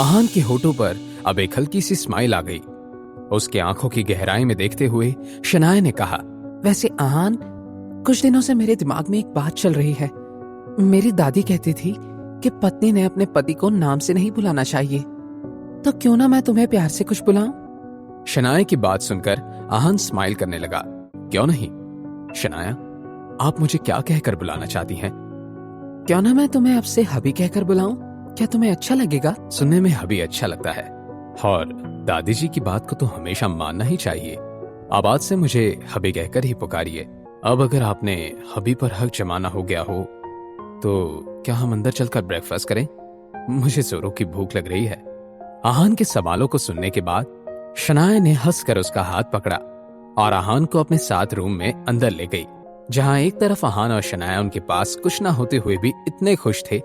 आहान के होठों पर अब एक हल्की सी स्माइल आ गई। उसके आंखों की गहराई में देखते हुए शनाया ने कहा, वैसे आहान, कुछ दिनों से मेरे दिमाग में एक बात चल रही है। मेरी दादी कहती थी कि पत्नी ने अपने पति को नाम से नहीं बुलाना चाहिए, तो क्यों ना मैं तुम्हें प्यार से कुछ बुलाऊं? शनाया की बात सुनकर आहान स्माइल करने लगा। क्यों नहीं शनाया, आप मुझे क्या कहकर बुलाना चाहती हैं? क्यों ना मैं तुम्हें अब से हबी कहकर बुलाऊं? क्या तुम्हें अच्छा लगेगा? सुनने में हबी अच्छा लगता है, और दादी जी की बात को तो हमेशा मानना ही चाहिए। अब आज से मुझे हबी कहकर ही पुकारिए। अब अगर आपने हबी पर हक जमाना हो गया हो तो क्या हम अंदर चलकर ब्रेकफास्ट करें? मुझे जोरों की भूख लग रही है। आहान के सवालों को सुनने के बाद शनाया ने हंसकर उसका हाथ पकड़ा और आहान को अपने साथ रूम में अंदर ले गई, जहां एक तरफ आहान और शनाया उनके पास कुछ ना होते हुए भी इतने खुश थे।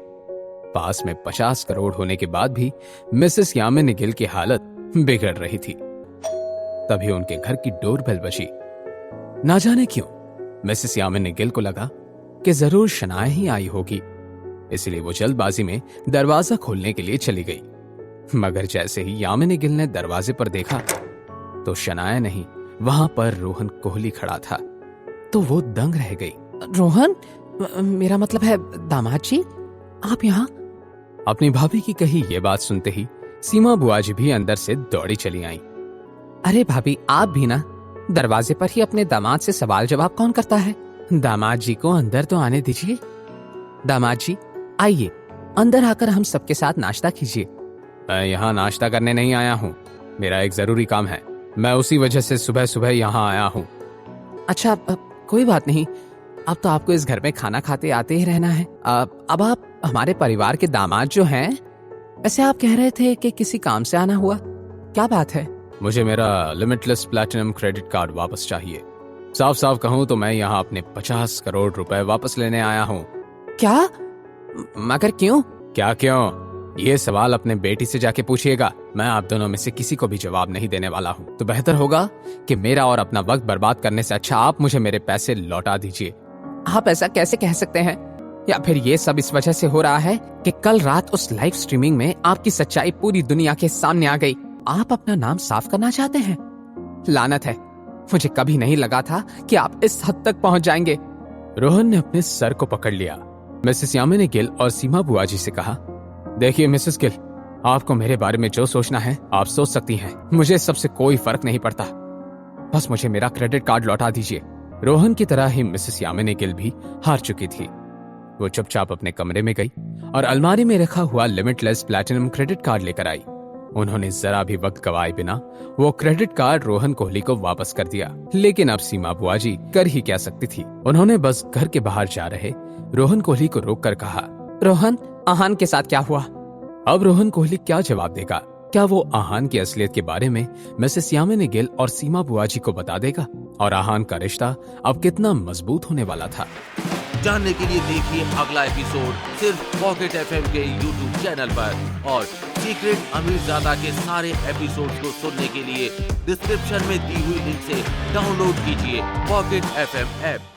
पास में 50 करोड़ होने के बाद भी मिसेस यामिनी गिल की हालत बिगड़ रही थी। तभी उनके घर की डोरबेल बजी। ना जाने क्यों मिसेस यामिनी गिल को लगा कि जरूर शनाया ही आई होगी, इसलिए वो जल्दबाजी में दरवाजा खोलने के लिए चली गई। मगर जैसे ही यामिनी गिल ने दरवाजे पर देखा तो शनाया नहीं, वहां पर रोहन कोहली खड़ा था। तो वो दंग रह गई। रोहन, मेरा मतलब है दामाद जी, आप यहाँ? अपनी भाभी की कही ये बात सुनते ही सीमा बुआ जी भी अंदर से दौड़ी चली आईं। अरे भाभी, आप भी ना, दरवाजे पर ही अपने दामाद से सवाल जवाब कौन करता है? दामाद जी को अंदर तो आने दीजिए। दामाद जी आइए, अंदर आकर हम सबके साथ नाश्ता कीजिए। मैं यहाँ नाश्ता करने नहीं आया हूँ, मेरा एक जरूरी काम है। मैं उसी वजह से सुबह सुबह यहाँ आया हूँ। अच्छा, कोई बात नहीं, अब तो आपको इस घर में खाना खाते आते ही रहना है। अब आप हमारे परिवार के दामाद जो हैं। वैसे आप कह रहे थे कि किसी काम से आना हुआ, क्या बात है? मुझे मेरा लिमिटलेस प्लैटिनम क्रेडिट कार्ड वापस चाहिए। साफ साफ कहूँ तो मैं यहाँ अपने 50 करोड़ रुपए वापस लेने आया हूँ। क्या? मगर क्यों? क्या क्यों? ये सवाल अपने बेटी से जाके पूछिएगा। मैं आप दोनों में से किसी को भी जवाब नहीं देने वाला हूँ। तो बेहतर होगा कि मेरा और अपना वक्त बर्बाद करने से अच्छा आप मुझे मेरे पैसे लौटा दीजिए। आप ऐसा कैसे कह सकते हैं? या फिर ये सब इस वजह से हो रहा है कि कल रात उस लाइव स्ट्रीमिंग में आपकी सच्चाई पूरी दुनिया के सामने आ गई? आप अपना नाम साफ करना चाहते हैं? लानत है, मुझे कभी नहीं लगा था कि आप इस हद तक पहुंच जाएंगे। रोहन ने अपने सर को पकड़ लिया। मिसेस यामिनी गिल और सीमा बुआ जी से कहा, देखिए मिसेस गिल, आपको मेरे बारे में जो सोचना है आप सोच सकती हैं। मुझे सबसे कोई फर्क नहीं पड़ता, बस मुझे मेरा क्रेडिट कार्ड लौटा दीजिए। रोहन की तरह ही मिसेस यामिनी गिल भी हार चुकी थी। वो चुपचाप अपने कमरे में गई और अलमारी में रखा हुआ लिमिटलेस प्लैटिनम क्रेडिट कार्ड लेकर आई। उन्होंने जरा भी वक्त गवाए बिना वो क्रेडिट कार्ड रोहन कोहली को वापस कर दिया। लेकिन अब सीमा बुआ जी कर ही क्या सकती थी। उन्होंने बस घर के बाहर जा रहे रोहन कोहली को रोककर कहा, रोहन, आहान के साथ क्या हुआ? अब रोहन कोहली क्या जवाब देगा? क्या वो आहान की असलियत के बारे में मिसेस यामिनी गिल और सीमा बुआ जी को बता देगा? और आहान का रिश्ता अब कितना मजबूत होने वाला था? जानने के लिए देखिए अगला एपिसोड सिर्फ पॉकेट एफएम के यूट्यूब चैनल पर। और सीक्रेट अमीरजादा के सारे एपिसोड्स को सुनने के लिए डिस्क्रिप्शन में दी हुई लिंक से डाउनलोड कीजिए पॉकेट एफएम ऐप।